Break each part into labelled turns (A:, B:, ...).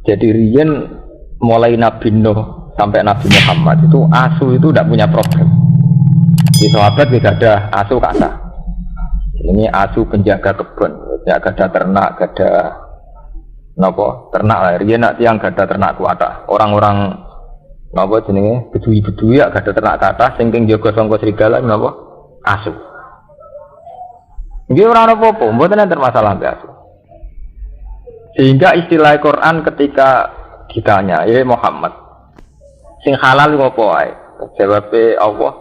A: Jadi riyen mulai Nabi Nuh sampai Nabi Muhammad itu asu itu tidak punya problem. Di sahabat tidak ada asu kata. Ini asu penjaga kebun, ya ada ternak, ada nopo ternak lah. Riyen nak tiang ada ternak kuata. Orang-orang nopo jenenge bedui-bedui ya ada ternak kata. Singking jaga sangka serigala nopo asu. Ini orang apa-apa, mboten enten masalah mbek asu. Sehingga istilah Quran ketika ditanya, ya Muhammad, sing halal apa wae? Jawabe Allah,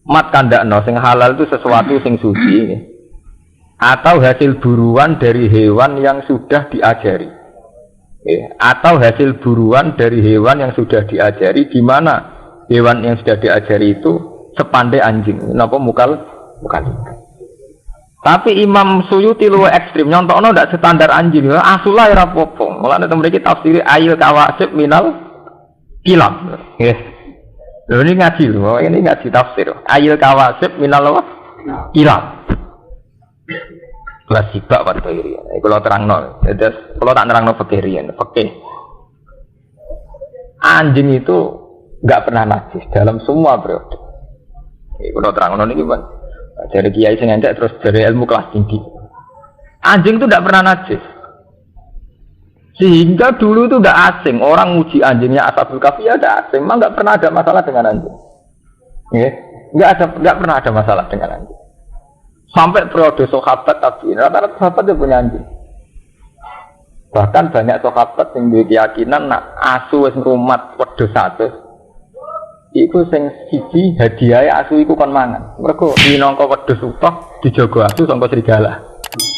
A: mat kandakno sing halal itu sesuatu sing suci atau hasil buruan dari hewan yang sudah diajari. Atau hasil buruan dari hewan yang sudah diajari, di mana hewan yang sudah diajari itu sepandai anjing. Napa mukal? Tapi Imam Suyuti luwih ekstrim, nyontokno ndak standar anjing. Asulah ora apa-apa. Mulane mriki tafsir ayil kawasib minal kilab. Nggih. Lho ini ngaji lho, ini ngaji tafsir. Ayil kawasib minal apa? Kilab. Kelas sibak pada iri. Kalau terangno, jadi kalau tak terangno fikirian, fikih. Anjing itu enggak pernah najis dalam semua periode. Kalau terangno ini gimana? Dari kiai sing entek terus dari ilmu kelas tinggi. Anjing itu tidak pernah najis. Sehingga dulu itu tidak asing. Orang muji anjingnya Ashabul Kahfi ya tidak asing. Memang tidak pernah ada masalah dengan anjing. Tidak pernah ada masalah dengan anjing. Sampai periode sahabat tapi rata-rata sahabat dia punya anjing. Bahkan banyak sahabat yang berkeyakinan nak asu wis ngrumat wedhus satu. Iku sing siji hadiah asu iku kon mangan. Mergo minangka wedhus utuh dijaga asu sangka serigala.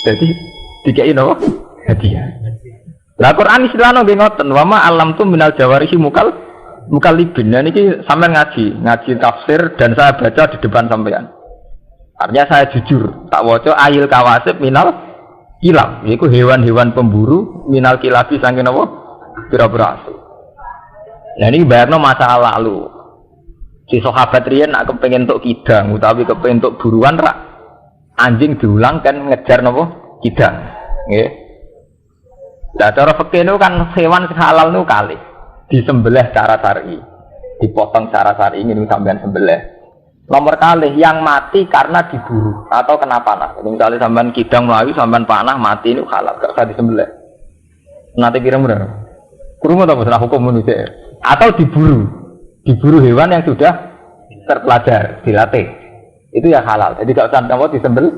A: Jadi dikeki napa? Hadiah. Lah Quran istilahno nggih ngoten, wa ma alam tu minal jawarihi mukallibin. Nah niki sampean ngaji tafsir dan saya baca di depan sampean. Artinya saya jujur, tak waca ayil kawasib minal kilab. Iku hewan-hewan pemburu minal kilabi saking napa? Pira-pira asu. Nah ini bayarno masa lalu. Si sahabat riyen nak kepengin entuk kidang utawi kepengin entuk buruan rak anjing diulang kan ngejar napa kidang nggih. Lah cara fikih niku kan hewan halal niku kalih disembelih secara syar'i, dipotong secara syar'i ngene sampean sembelih. Nomor kalih yang mati karena diburu atau kena panah. Jadi misalnya sampean kidang mlayu sampean panah mati niku halal gak usah disembelih. Nanti kira-kira krungu ta masalah hukum manusia atau diburu hewan yang sudah terpelajar, dilatih, itu ya halal. Jadi kalau sampai disembelih.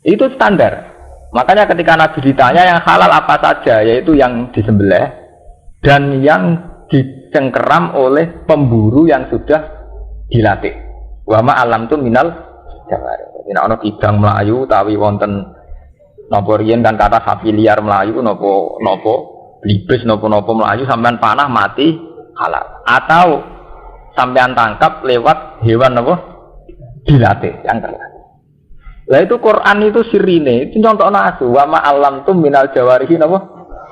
A: Itu standar. Makanya ketika Nabi ditanya yang halal apa saja, yaitu yang disembelih dan yang dicengkeram oleh pemburu yang sudah dilatih. Wa ma alam tu minal jawar. Jadi ana kidang melayu, tawi wonten napa riyen kan kata sapi liar melayu napa libes nopo-nopo melayu sampean panah mati halal atau sampean tangkap lewat hewan nopo dilatih yang terlatih. Lah itu Quran itu sirine itu contohno asu wa ma alam tum minal jawarihi nopo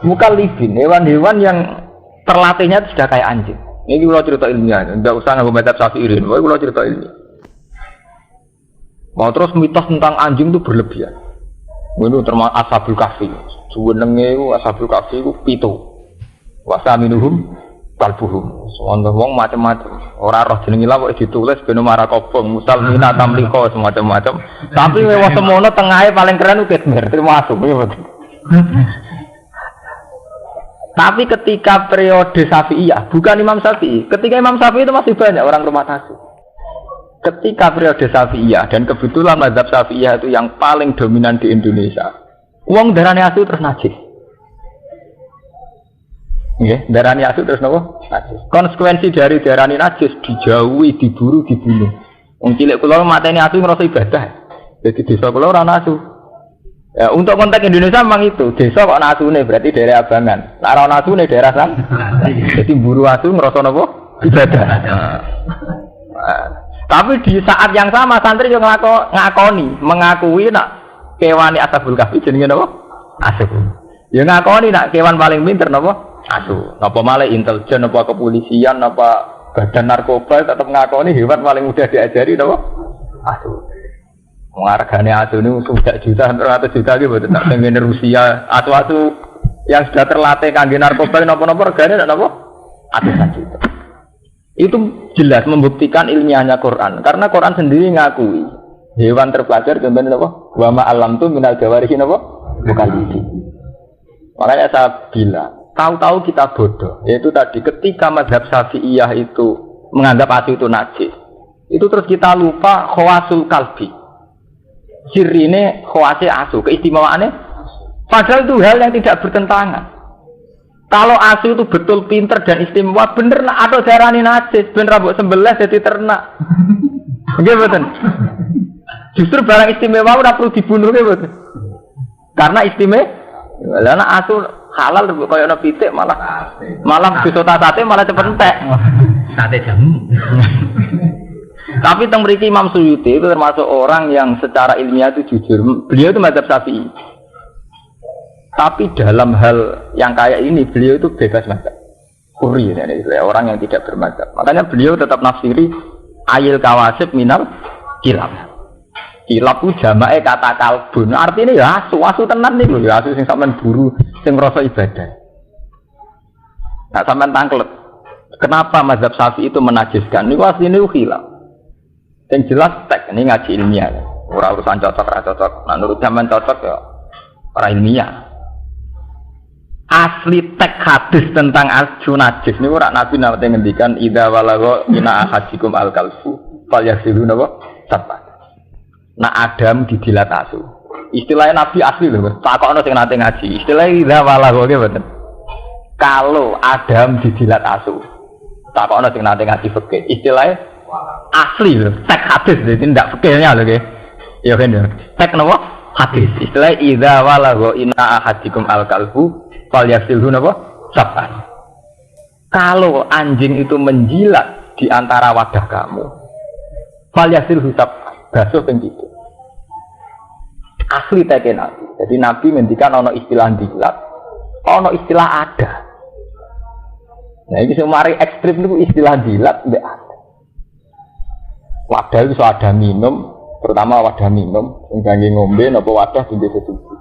A: mukallibin hewan-hewan yang terlatihnya sudah kayak anjing. Ini kula cerita ilmiah, enggak usah nggo madzhab Syafi'i, kula cerita ilmiah. Mau terus mitos tentang anjing itu berlebihan. Ini termasuk Ashabul Kahfi. Jenenge iku Ashabul Kahfi iku 7. Wa saminuhum kalbuhum. Wong wong macam-macam. Ora roh jenenge lha kok ditulis ben marah kobong, musalmina tamliko semacam-macam. Tapi wong semono tengahe paling keren ku Kitmir, termasuk ya. Tapi ketika periode Syafi'iyah, bukan Imam Syafi'i. Ketika Imam Syafi'i itu masih banyak orang rumah asu. Ketika periode Syafi'iyah dan kebetulan mazhab Syafi'iyah itu yang paling dominan di Indonesia. Wong darane asu terus najis. Nggih, darane asu terus napa? Najis. Konsekuensi dari darane najis dijauhi, diburu, dibunuh. Wong cilik kula mateni asu ngrasa ibadah. Jadi desa kula ora ana asu. Ya, untuk konteks Indonesia memang itu. Desa kok ana asune berarti daerah abangan. Nek ora ana asune daerah san. Jadi buru asu ngrasa napa? Ibadah. Tapi di saat yang sama santri yang mengakui nak kewan Ashabul Kahfi jenenge napa? Asu. Ya ngakoni nak kewan paling pinter napa? Asu. Napa malah intelijen napa kepolisian napa badan narkoba tetap ngakoni hewan paling mudah diajari napa? Asu. Hargane asu niku 1 juta 200 juta iki mboten tak tengene Rusia. Asu-asu yang sudah terlatih kangge narkoba napa-napa regane ndak napa? Atusan juta. Itu jelas membuktikan ilmiahnya Quran. Karena Quran sendiri ngakui hewan terpelajar contohnya apa? Wa ma alam tu minal jawarihi apa? Bukan itu. Makanya saya bilang, tahu-tahu kita bodoh. Yaitu tadi ketika mazhab Syafi'iyah itu menganggap asu itu najis. Itu terus kita lupa khawasul kalbi. Sirine khawasi asu, keistimewaannya. Padahal itu hal yang tidak bertentangan. Kalau asu itu betul pinter dan istimewa, bener nak atau darani najis, bener rambut sembelah jadi ternak. Nggih mboten. Justru barang istimewa ora perlu dibunuh nggih mboten. Karena istimewa. Lah nek asu halal koyo ana pitik malah disota sate malah cepet entek. Sate jamu. Tapi teng mriki Imam Suyuti itu termasuk orang yang secara ilmiah itu jujur. Beliau itu mazhab Syafi'i. Tapi dalam hal yang kayak ini beliau itu bebas mazhab. Kuri orang yang tidak bermazhab. Makanya beliau tetap nafsiri ayil kawasib minal kilab. Kilab itu jamae kata kalbun. Artinya ya asu tenan nih loh. Ya asu sing sampean buru, sing ngrasa ibadah. Nah sampean tangklet. Kenapa mazhab Syafi'i itu menajiskan? Ini asline khilaf. Yang jelas tek ini ngaji ilmiah. Ora urusan cocok ra cocok. Nah menurut zaman cocok ya ora ilmiah. Asli tek hadis tentang asu najis ini orang Nabi nate ngendikan idza walagha ina ahadikum al-kalfu falyasilu napa sabat. Nah Adam dijilat asu. Istilahnya Nabi asli lho, takokno sing nate ngaji. Istilahnya idza walagha nggih mboten. Kalau Adam dijilat asu. Takokno sing nate ngaji fikih. Istilahnya asli lho, tek hadis jadi ndak fikihnya lho nggih. Ya kan ya. Tek napa? Hadis. Istilahnya idza walagha ina ahadikum al-kalfu fal yasilhu napa? Sab'an. Kalau anjing itu menjilat di antara wadah kamu, fal yasilhu sab'an. Basuh ping 7. Asli teke Nabi. Jadi Nabi ngendikan ana istilah jilat, ana istilah ada. Nah iki sing mari ekstrem niku istilah jilat mbek ada. Wadah itu ada minum, terutama wadah minum sing kangge ngombe napa wadah dinggo sesuci.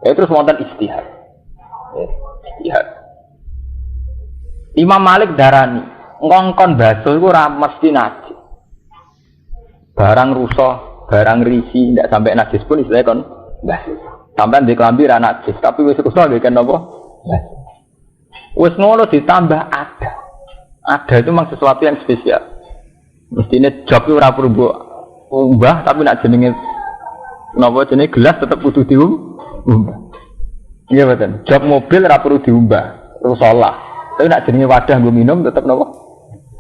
A: Ya terus wonten istihad. Istihad. Imam Malik darani ngongkon basuh iku ora mesti najis. Barang rusak, barang risi ndak sampai najis pun istilahnya kon basuh. Sampeyan di klambi ra najis, tapi wis rusak nggih napa? Basuh. Wis ngono ditambah ada. Ada itu memang sesuatu yang spesial. Mestine jog itu ora perlu umbah, tapi nak jenenge napa jenenge gelas tetep kudu diumbah. Iya betul. Jog mobil ora perlu diumbah, rusolah. Tapi nak jenenge wadah nggo minum tetep napa?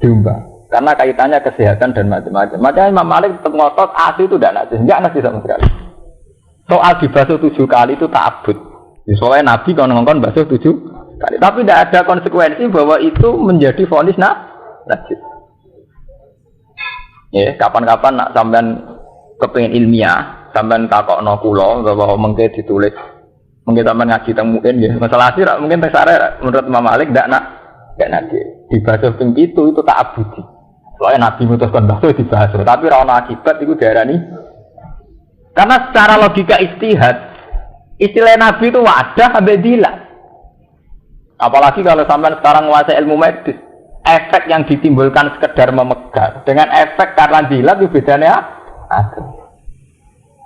A: Diumbah. Karena kaitannya kesehatan dan macam-macam. Makanya Imam Malik tetap ngotot asu itu tidak najis sama sekali. Soal dibasuh 7 kali itu ta'abbud. Soalnya Nabi kalau ngongkon basuh 7 kali. Tapi tidak ada konsekuensi bahwa itu menjadi vonis najis. Ya, kapan-kapan nak sampean kepengin ilmiah, sampean takokno kula bahwa mengke ditulis mungkin sampean ngaji teng mungkin nggih. Masalah sih mungkin teng sare menurut Imam Malik ndak nanti. Dibasuh ping 7 itu ta'abbudi. Soalnya Nabi mutuskan basuh dibasuh, tapi ora ana akibat iku diarani. Karena secara logika istihad, istilah Nabi itu wadah sampai dilat. Apalagi kalau sampean sekarang menguasai ilmu medis, efek yang ditimbulkan sekedar memegang dengan efek karena dilat itu bedanya ada.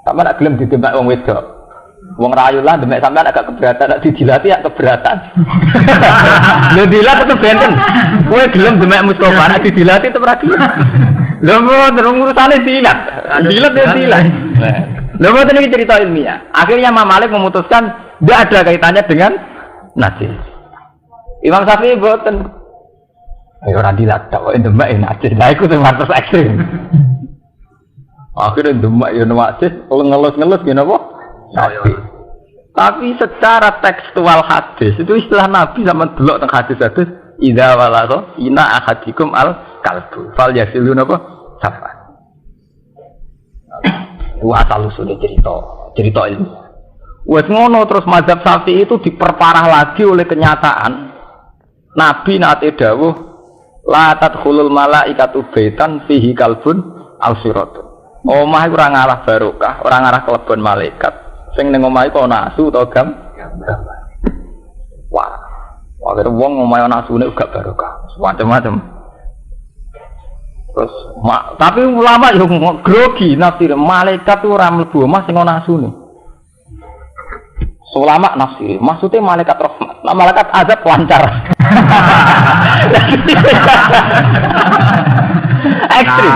A: Sampean nak gelem didemek wong wedok. Wong rayu lah demek sampean agak keberatan, nek didilati ya keberatan. Lho dilat tetep benten. Kowe gelem demek Mustofa nek didilati tetep ra gelem. Lho terus urusane dilat. Dilat ya dilat. Lho mboten iki cerita ilmiah. Akhirnya Imam Malik memutuskan tidak ada kaitannya dengan najis. Imam Syafi'i mboten. Ayo ora dilat tok demek najis. Lah iku sing martes ekstrem. Akhirnya demek ya najis, ngelus-ngelus ngene apa? Tapi secara tekstual hadis itu istilah Nabi sama delok teng hadis-hadis idza walagha ina ahadikum al kalbu fal yasilun apa safa. Wa asal usul cerita ilmu. Wes ngono terus mazhab Syafi'i itu diperparah lagi oleh kenyataan Nabi nate dawuh la tadkhulul malaikatu baitan fihi kalbun aw siratun. Omah iku ora ngalah barokah, ora ngarah kelebon malaikat. Sing ning omah iku ana asu utawa gambar. Akhire wong omahe nasune gak barokah. Macam-macam. Terus tapi ulama yo grogi nafsir malaikat ora mlebu omah sing ana asune. Ulama nafsir maksudnya malaikat rahmat. Nah, malaikat azab lancar. Ekstrim.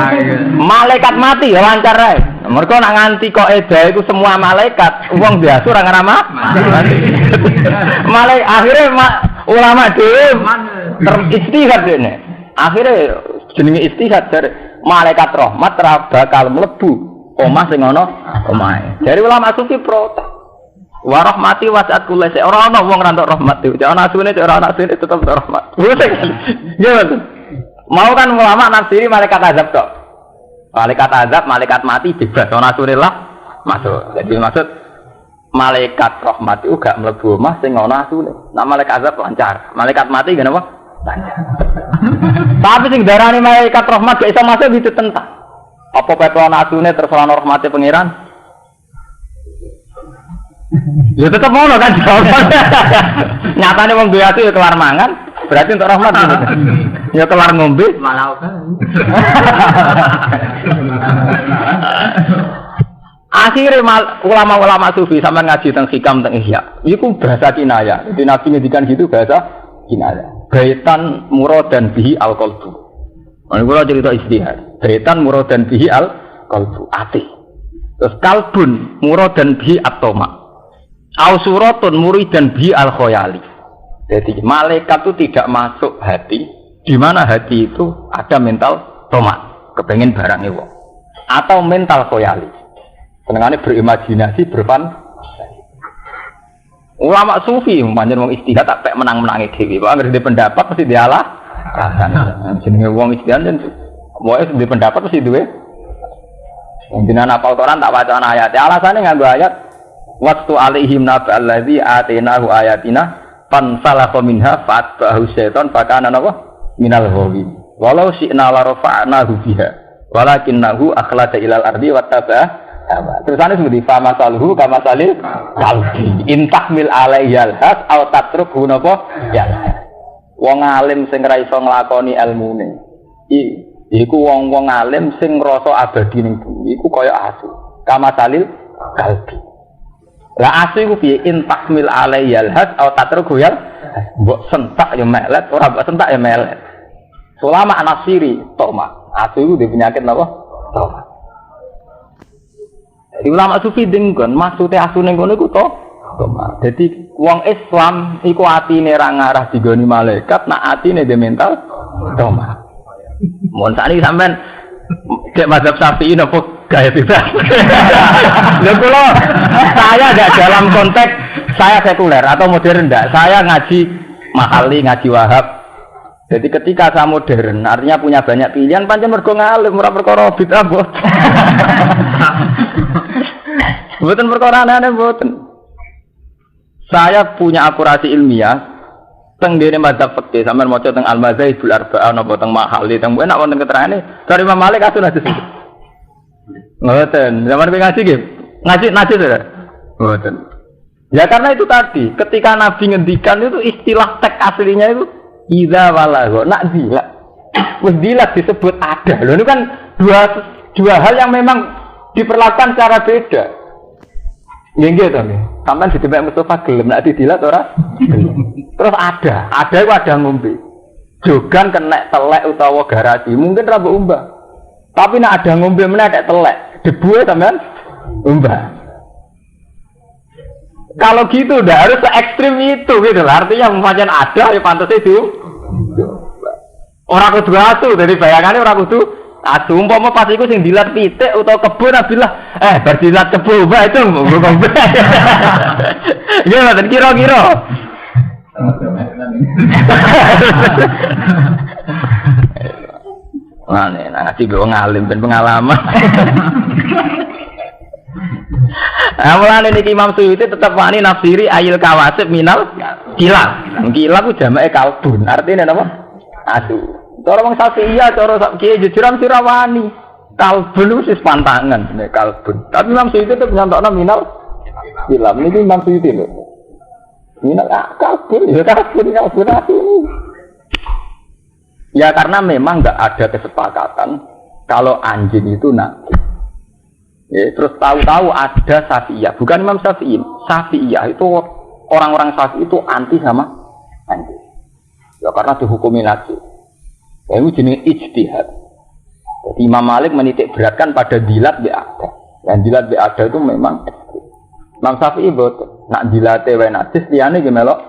A: Malaikat mati ya lancar ae. Mergo nak nganti kok eda iku semua malaikat, wong biasa ora ngarama. Malaikat akhirnya ulama dhewe teristihad dene. Akhirnya jenenge istihad dari malaikat rahmat ora bakal mlebu omah sing ana omahe. Dari ulama sufi protes. Wa rahmati wasi'at kulli syai. Ora ana wong ra entuk rahmat iki. Ana asune ora ana asune tetep rahmat. Gimana? Mau kan ulama nafsiri malaikat azab tok. Malaikat azab, malaikat mati bebas. Ana asune lah masuk. Jadi maksud malaikat rahmat itu gak mlebu omah sing ana asune. Nah malaikat azab lancar. Malaikat mati ngene apa? Lancar. Tapi sing darani malaikat rahmat gak iso masuk itu tentang. Apa pepe ana asune terus ana rahmate pangeran? Ya tetap ngono kan jawabannya. Nyatane wong duwe ati ya kelar mangan, berarti untuk rahmat gitu. Ya kelar ngombe malah akhirnya ulama-ulama sufi sampean ngaji tentang hikam tentang ihya. Iku bahasa kinaya. Jadi Nabi ngendikan gitu bahasa kinaya. Baitan muradan bihi al-qalbu. Ana kula cerita istihad. Baitan muradan bihi al-qalbu, ati. Terus kalbun muradan bihi at-tama. Ausuratun muridan bi al-khoyali. Jadi malaikat itu tidak masuk hati, di mana hati itu ada mental tomat, kepengen barang itu, atau mental khoyali. Senengane berimajinasi, berfantasi. Ulama sufi, manjen wong istihad tak menang-menangi dewi. Kok anggere pendapat mesti dialah. Jenenge wong istihad jan wae di pendapat mesti duwe. Wong dinan apal Quran tak wacana ayat. Alasane nganggo ayat waktu alaihim naba allazi atainahu ayatina fansalakha minha fatba'ahu syaitan fakana minal ghawin walau syi'na la rafa'nahu biha walakinnahu akhlada ilal ardi wattaba'a tersane seperti fama salhu kama salil kalbi intahmil alaihal has aw tatrukhu napa ya wong alim sing ra iso nglakoni ilmune iku wong-wong alim sing ngrasa abadi ning bumi iku kaya asu kama salil kalbi. Lah asu iku piye intahmil alaiyal has au tatruku ya mbok sentak ya melet ora mbok sentak ya melet. Ulama nafsiri toma. Asu iku duwe penyakit napa? Toma. Jadi ulama sufi dengkon maksude asu ning ngono iku toma. Jadi wong Islam iku atine ra ngarah digoni malaikat, nak atine dhe mental toma. Mun sakniki sampean cek mazhab Syafi'i napa gaya bebas. Lha kula saya enggak dalam konteks saya sekuler atau modern enggak. Saya ngaji mahali, ngaji wahab. Jadi ketika saya modern, artinya punya banyak pilihan, pancen mergo ngalim ora perkara bid'ah mboten. Mboten perkara aneh mboten. Saya punya akurasi ilmiah teng dene mazhab fikih sampean maca teng Al-Mazhabul Arba'ah napa teng Mahali teng enak wonten keterangane dari Imam Malik asun hadis iki. Ngoten, zaman ngaji nggih. Ngaji najis ya? Ngoten. Ya karena itu tadi, ketika Nabi ngendikan itu istilah teks aslinya itu idza walagha, nak dilak. Wis dilak disebut ada. Loh ini kan dua hal yang memang diperlakukan secara beda. Nggih to nggih. Sampeyan ditembak Mustafa gelem nek didilat ora? Terus ada itu ada ngombe. Jogan kena telek utawa garasi, mungkin ra mbok umbah. Tapi nek ada ngombe meneh ada telek, debu sampean umbah. Kalau gitu udah harus se ekstrim itu gitu lah. Artinya pancen ada ya pantes itu. Ora kudu atu, dari bayangannya ora kudu atu. Umpama pas iku sing dilat pitik utawa kebun abilah bar dilat kebun mbak itu ngombe. Ya dan kira-kira. Nah, ngaji gue ngalim ben pengalaman. Awalan ini Imam Suyuti tetap wani nafsiri ayil kawasib minal kilab. Kilab ku jamake kalbun. Artinya apa? Asu. Cara wong Syafi'iyah cara kiye jujuran sira wani. Kalbun wis pantangan nek kalbun. Tapi Imam Suyuti tetep nyantokno minal kilab. Niki Imam Suyuti lho. Minal kabur aku. Ya karena memang nggak ada kesepakatan kalau anjing itu najis. Ya, terus tahu-tahu ada Syafi'iyah, bukan Imam Syafi'i. Syafi'iyah itu orang-orang Syafi'i itu anti sama anjing. Ya karena dihukumi najis. Ya, itu jenis ijtihad. Jadi Imam Malik menitik beratkan pada dilat bi'adah. Dan dilat bi'adah itu memang ekstrim. Imam Syafi'i betul. Nak dilate wae najis liyane ge melok.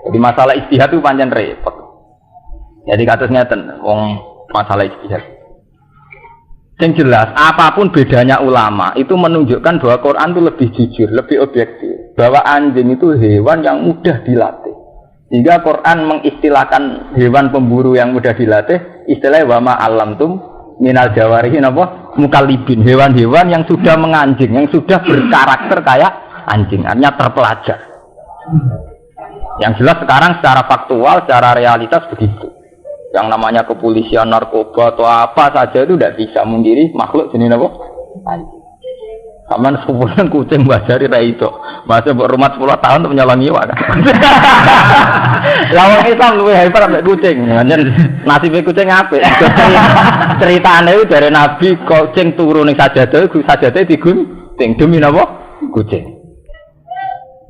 A: Jadi masalah ijtihad itu pancen repot. Jadi kados ngeten wong masalah ijtihad. Yang jelas apapun bedanya ulama itu menunjukkan bahwa Quran itu lebih jujur, lebih objektif. Bahwa anjing itu hewan yang mudah dilatih. Sehingga Quran mengistilahkan hewan pemburu yang mudah dilatih istilah wa ma alamtum minal jawarihi napa mukallibin, hewan-hewan yang sudah menganjing, yang sudah berkarakter kayak anjing, artinya terpelajar. Yang jelas sekarang secara faktual, secara realitas begitu. Yang namanya kepolisian, narkoba atau apa saja itu tidak bisa mengkiri makhluk jenis apa? Anjing. Kaman sepupunan kucing bajari ra itu. Masa buat rumah 10 tahun untuk menyolongi wae. Lawang Islam luwih hebat ambek kucing. Nasibe kucing apik. Ceritane itu dari Nabi kucing turu ning sajadah digunting demi napa? Kucing.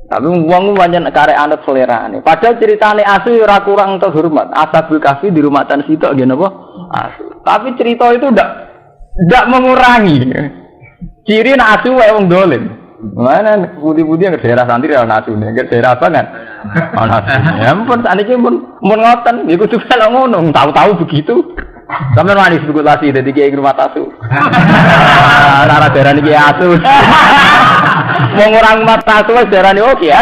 A: Tapi wong pancen karek anut selerane. Padahal ceritane asu ora kurang terhormat. Ashabul Kahfi di rumah tan sitok nggih napa? Asu. Tapi cerita itu ndak mengurangi. Ciri nak asu wae wong dolen. Mana budi-budi yang ke daerah santri ya asu nih, ke daerah apa kan? Asu. Ya ampun, saniki mun ngoten, iku juga lho ngono, tahu-tahu begitu. Sampe manis spekulasi dadi kiai rumah asu. Ora daerah niki asu. Wong ora rumah asu wis daerane oke ya.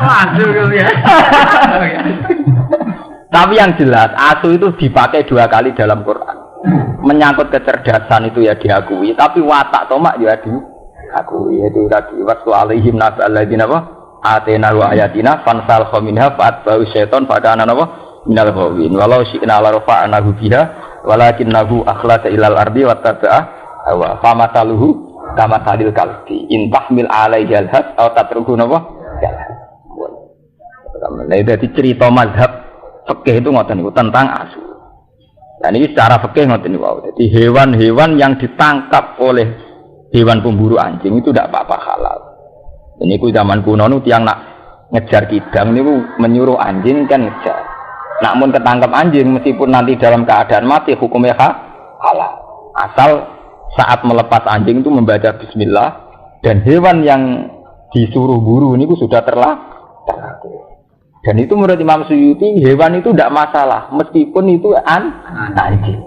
A: Asu ya. Tapi yang jelas asu itu dipakai 2 kali dalam Quran. Menyangkut kecerdasan itu ya diakui, tapi watak tomak ya diakui. Itu tadi waktu alaihim nabal ladina apa atena wa ayatina fansal khaminha fatba'u syaiton pada anak apa minal ghawin walau syi'na la rafa'nahu biha walakinnahu akhlasa ilal ardi wattaba'a hawa famataluhu kama talil kalbi in tahmil alaihi alhas aw tatruhu napa Nah itu cerita mazhab fikih itu ngoten niku tentang asu. Dan ini secara fikih ngoten niku. Jadi hewan-hewan yang ditangkap oleh hewan pemburu anjing itu tidak apa-apa halal. Ini ku zaman kuno nu tiang nak ngejar kidang niku menyuruh anjing kan ngejar. Namun ketangkap anjing meskipun nanti dalam keadaan mati hukumnya halal. Asal saat melepas anjing itu membaca bismillah dan hewan yang disuruh buru niku sudah terlatih. Dan itu menurut Imam Suyuti hewan itu tidak masalah meskipun itu anjing.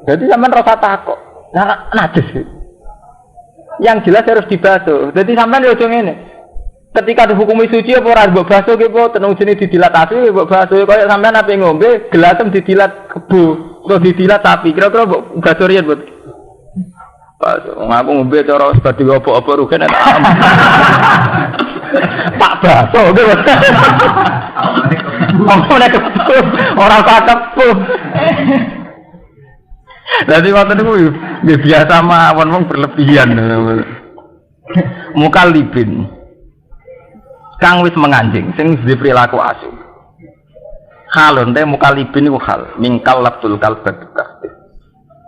A: Jadi sampean rasa takut. Nah, najis. Yang jelas harus dibasuh. Jadi sampean yo ngene. Ketika dihukumi suci apa ora mbok basuh ki po tenung jenenge didilatasi mbok basuh kaya sampean ape ngombe gelasem didilat kebo atau didilat sapi kira-kira mbok basuh riyen mbok. Basuh ngaku ngombe cara sebadi apa-apa rugen enak. Pak basuh gitu. Omongnya kepuh, orang tak kepuh. Jadi waktu itu biasa mawon berlebihan. Mukallibin, kang wis menganjing, sing di perilaku asu. Halon teh mukallibin itu hal, mingkal labtul kalbat tasbih.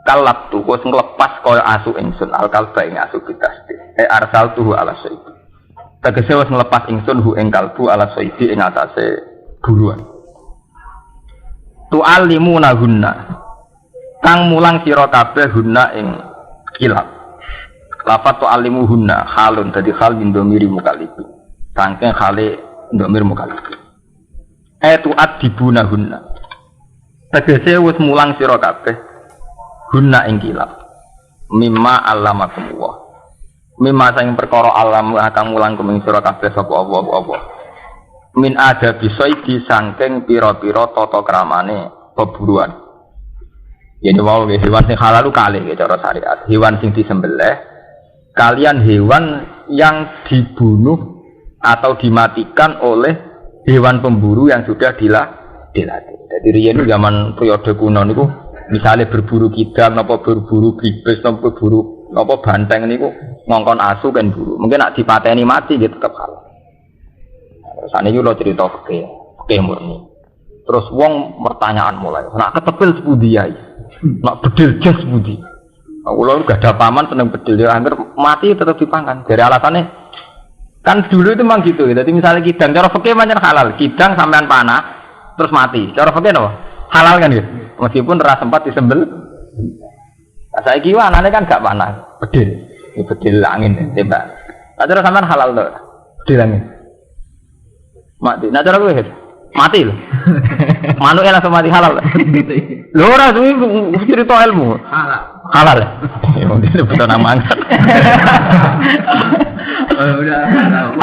A: Kalab tu kau ngelepas kau asu ingsun al kalba ing asu bitasbih. Arsal tuhu ala syaitu. Tegese wis nglepas ingsun hu ing kalbu ala saidi ing atase buruan. Tu'allimuna hunna. Kang mulang sira kabeh hunna ing kilap. Lafat tu'allimu hunna halun dadi hal indomiri mukallib. Sangking hale indomir mukallib. Tu'adibuna hunna. Tegese wis mulang sira kabeh hunna ing kilap. Mimma allamakumullah. Mimma sing perkara alam akan mulang kuming sira kabeh sapa apa. Min ada bisaidi saking pira-pira tata kramane peburuan. Yen wae hewan sing halal kalih cara syariat. Hewan sing disembelih kalian hewan yang dibunuh atau dimatikan oleh hewan pemburu yang sudah dilatih. Jadi riyen zaman periode kuno niku misalnya berburu kidang napa berburu bibis napa berburu Apa banteng niku ngongkon asu kan dulu. Mungkin nak dipateni mati gitu tetep halal. Saat ini lo cerita fikih murni. Terus wong pertanyaan mulai. Nak ketepil sepundi ya? Nak bedil jas sepundi? Aku lo gak ada paman seneng bedil dia hampir mati tetap dipangan. Dari alasannya kan dulu itu memang gitu. Jadi misalnya kidang, cara fikih macam halal. Kidang sampean panah terus mati. Cara fikih no halal kan gitu. Meskipun ras sempat disembel. Nah, saya kira anaknya kan gak panah. Bedil, ini bedil angin tembak. Nah, cara sampean halal tuh. Bedil angin. Mati. Nah cara gue mati loh. Manuke langsung mati halal. Lho ora suwi cerita ilmu. Halal. Ya mungkin betul nama angkat.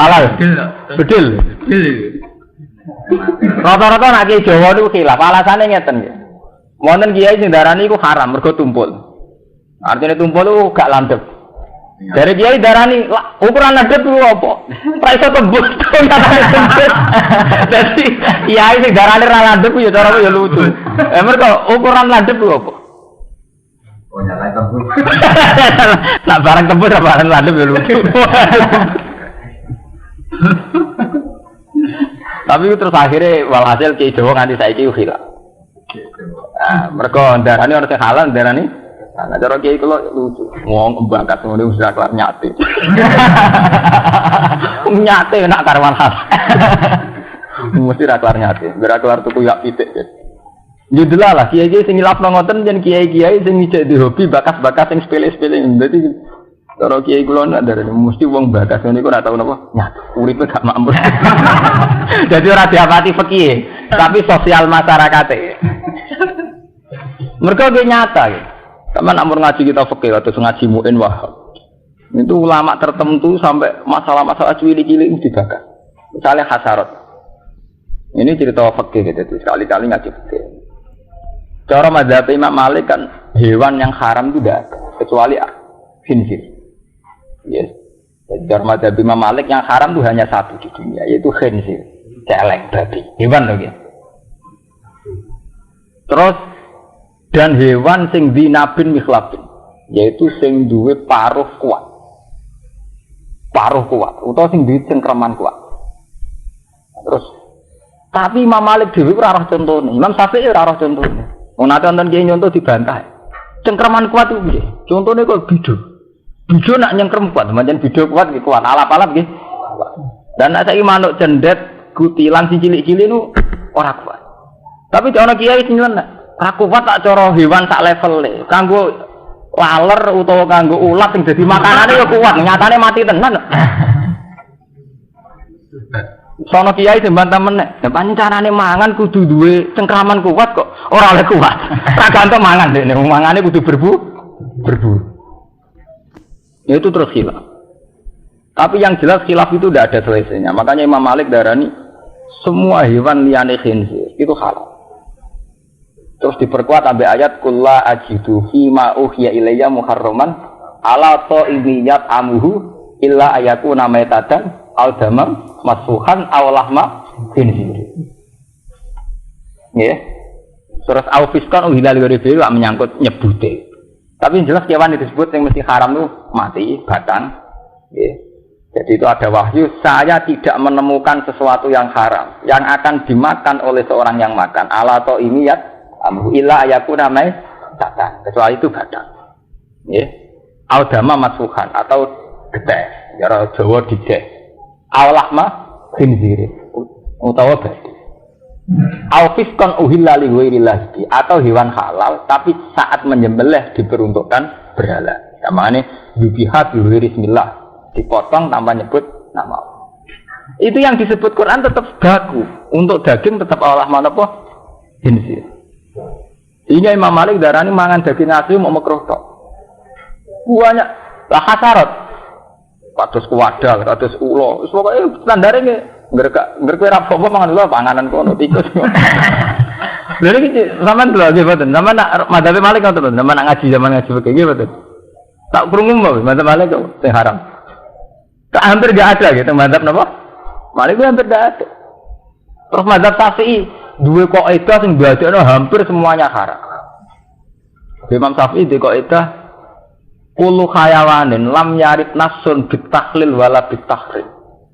A: Halal. Bedil. Rata-rata nak kiai Jawa niku khilaf. Alasane ngeten nggih. Wonten kiai sing darani iku haram mergo tumpul. Artinya tumpul itu gak landep. Dari kiai darani ukuran landep itu apa? Praiso tembus jadi kiai sing darani ra landep ya cara ya lucu. Mergo ukuran landep itu apa? Oh nyala tembus. Nak barang tembus apa barang landep ya lucu. Tapi terus akhirnya walhasil kiai Jawa nganti saiki hilang. Nah, mergo darani ora sing halal darani. Nah, cara kiai kula lucu. Wong bakat ngono wis ora kelar nyate. Nyate nak karwan khas. Mesti ra kelar nyate. Ora kelar tuku yak pitik. Judul lah kiai-kiai sing ngilafno ngoten yen kiai-kiai sing ngijek di hobi bakas-bakas sing sepele-sepele. Dadi cara kiai kula nak darane mesti wong bakas ngene iku ora tau napa nyate. Uripe gak makmur. Dadi ora diapati fikih, tapi sosial masyarakate. Mergo ge nyata gitu. Teman amur ngaji kita fikih atau ngaji muin wahab. Itu ulama tertentu sampai masalah-masalah cilik-cilik itu dibakar. Misalnya hasarat. Ini cerita fikih gitu. Sekali-kali ngaji fikih. Cara mazhab Imam Malik kan hewan yang haram itu tidak ada kecuali khinzir. Yes. Cara mazhab Imam Malik yang haram itu hanya satu di dunia yaitu khinzir, celeng babi. Hewan loh ya. Terus dan hewan sing dinabin mikhlabin yaitu sing duwe paruh kuat utawa sing duwe cengkraman kuat. Terus tapi Imam Malik dhewe ora roh contone, Imam Syafi'i ora roh contone. Wong nate wonten kiai nyonto dibantah. Cengkraman kuat itu piye? Contone kok bido. Bido nak nyengkrem kuat, pancen bido kuat nggih kuat, alap-alap nggih. Dan nek saiki manuk cendet kutilan sing cilik-cilik niku ora kuat. Tapi ana kiai sing nyeleneh aku kuat tak cara hewan sak level kanggo laler utawa kanggo ulat sing dadi makanane ya kuat nyatane mati tenan. Sono kiai sing bantah meneh, pancen carane mangan kudu duwe cengkraman kuat kok ora oleh kuat. Ra gantung mangan dekne, mangane kudu berburu. Ya itu terus khilaf. Tapi yang jelas khilaf itu tidak ada selesainya. Makanya Imam Malik darani semua hewan liyane khinzir itu halal. Terus diperkuat sampai ayat kulla ajidu fi ma uhiya ilayya muharraman ala ta'imiyat amuhu illa ayakuna maitatan al damam masfuhan aw lahma khinzir. Nggih. Terus au fiskan uhilal ghairihi menyangkut nyebute. Tapi jelas kewan yang disebut yang mesti haram itu mati, batang. Nggih. Jadi itu ada wahyu saya tidak menemukan sesuatu yang haram yang akan dimakan oleh seorang yang makan ala ta'imiyat amru illa ayakuna mai tatan kecuali itu badan nggih audama masfuhan atau geteh cara Jawa dideh awlahma khinzir utawa babi aufiskan uhilla li ghairillahi atau hewan halal tapi saat menyembelih diperuntukkan berhala namanya yubihat bi bismillah dipotong tanpa nyebut nama Allah. Itu yang disebut Quran tetap baku untuk daging tetap awlahma apa khinzir. Sehingga Imam Malik darani mangan daging asli mau makruh tok. Banyak lah hasarat. Kados kuwadal, kados ulo. Wis pokoke standare ngerek ora apa-apa mangan ulo panganan kono tikus. Lha iki sampean lho nggih mboten. Sampeyan nak madzhab Malik ngoten, sampeyan nak ngaji zaman ngaji begini nggih mboten. Tak krungu mbok madzhab Malik kok sing haram. Tak hampir enggak ada gitu madzhab napa? Malik itu hampir enggak ada. Terus madzhab Syafi'i dua kaidah sing dadekno hampir semuanya haram. Imam Syafi'i di kaidah kullu hayawanin lam yarid nasun bitahlil wala bitahrim.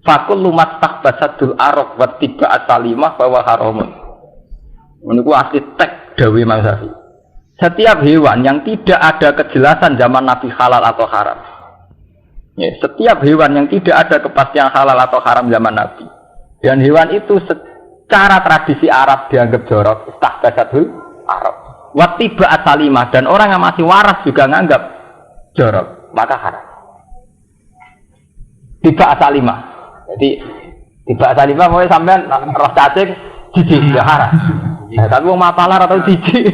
A: Fakullu mastahbasadul arab wa tiba asalimah bahwa haramun. Menurutku asli tek dawe Imam Syafi'i. Setiap hewan yang tidak ada kejelasan zaman Nabi halal atau haram. Ya, setiap hewan yang tidak ada kepastian halal atau haram zaman Nabi. Dan hewan itu secara tradisi Arab dianggap jorok, istahbasadul Arab. Wa tiba asalimah, dan orang yang masih waras juga nganggap jorok, maka haram. Tiba asalimah. Jadi tiba asalimah mau sampean roh cacing jijik ya haram. Nah, tapi mau mapalar atau jijik.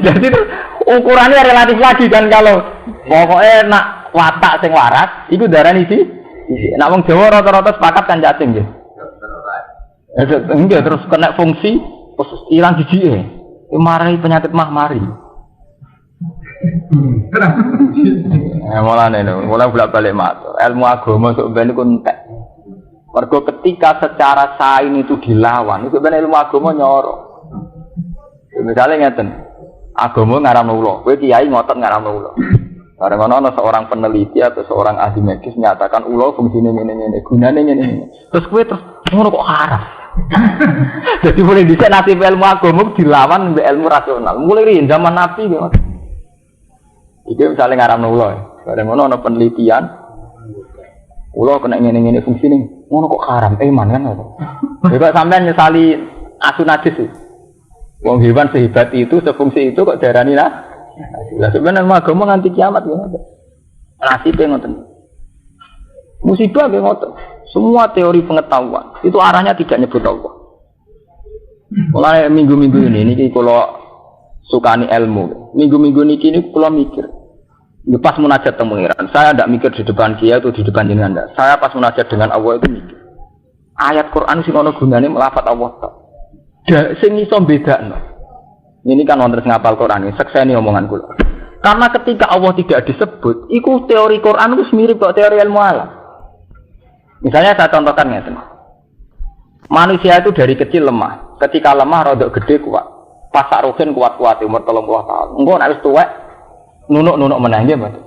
A: Jadi itu ukurannya relatif lagi kan, kalau pokoknya nak watak sing waras itu darani sih. Nak wong Jawa rata-rata sepakat kan cacing nggih. Enggak terus kena fungsi terus ilang jijike. Mari penyakit mah mari. Mulane bolak-balik matur. Ilmu agama sok ben iku entek. Mergo ketika secara sain itu dilawan, itu ben ilmu agama nyoro. Misalnya ngeten, agama ngaramno ulo, kowe kiai ngotot ngaramno ulo. Bareng ana seorang peneliti atau seorang ahli medis menyatakan ulo fungsine ngene-ngene, gunane ngene-ngene. Terus kowe terus ngono kok haram. Jadi mulai dhisik nasib ilmu agama dilawan mbek ilmu rasional. Mulai riyen zaman Nabi ngono. Iki misalnya ngaramno ulo. Bareng ana penelitian ulo kena ngene-ngene fungsine. Ngono kok haram, iman kan itu. Coba sampean nyesali asu najis itu. Wong hewan sehebat itu, sefungsi itu kok darani lah. Lah sebenarnya agama nganti kiamat ya. Nasibe ngoten. Musibah nggih ngoten. Semua teori pengetahuan itu arahnya tidak nyebut Allah. Mulai minggu-minggu ini kula sukani ilmu. Minggu-minggu ini kula mikir. Pas munajat teng pengiran, saya tidak mikir di depan kiai atau di depan jenengan. Saya pas munajat dengan Allah itu mikir. Ayat Quran sing ana gunane melafat Allah tok. Sing iso bedakno. Ini kan wonten sing ngapal Quran, sekseni omongan kula. Karena ketika Allah tidak disebut, iku teori Quran itu mirip kok teori ilmu alam. Misalnya saya contohkan ngeten. Manusia itu dari kecil lemah. Ketika lemah rodok gede kuat. Pas saruhin kuat-kuat umur 30 tahun. Engko nek wis tuwek nunuk-nunuk menang betul.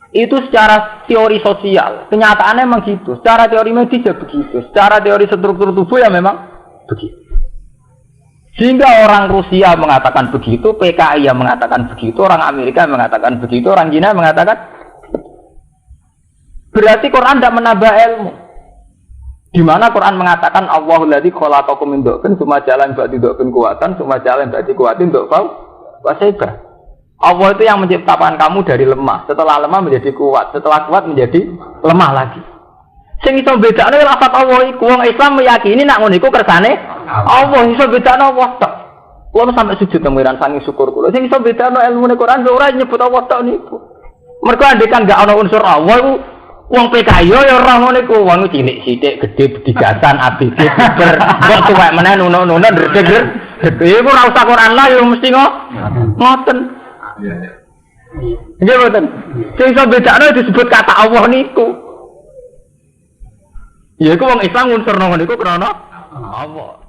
A: Itu secara teori sosial, kenyataannya memang gitu. Secara teori medis ya begitu. Secara teori struktur tubuh ya memang begitu. Sehingga orang Rusia mengatakan begitu, PKI yang mengatakan begitu, orang Amerika mengatakan begitu, orang Cina mengatakan berarti Quran tidak menambah ilmu. Di mana Quran mengatakan Allahul ladzi khalaqakum min dha'fin tsumma ja'ala ba'da dha'fin quwwatan tsumma ja'ala ba'da quwwatin dha'fan wa shayba. Allah itu yang menciptakan kamu dari lemah, setelah lemah menjadi kuat, setelah kuat menjadi lemah lagi. Sing iso bedakne lafaz Allah iku wong Islam meyakini nak ngono iku kersane Allah iso bedakne Allah tok. Kulo sampe sujud temuran sangi syukur kulo. Sing iso bedakne ilmune Quran ora nyebut Allah tok niku. Mergo andekan gak ana unsur Allah iku wong PKI ya ora ngono iku, wong cilik sithik gedhe bedigasan ABG ber kok tuwek meneh nuno-nuno ndredeg. Iku ora usah Quran lah ya mesti ngoten. Nggih mboten. Sing iso bedakno disebut kata Allah niku. Ya iku wong Islam unsur nang niku krana Allah.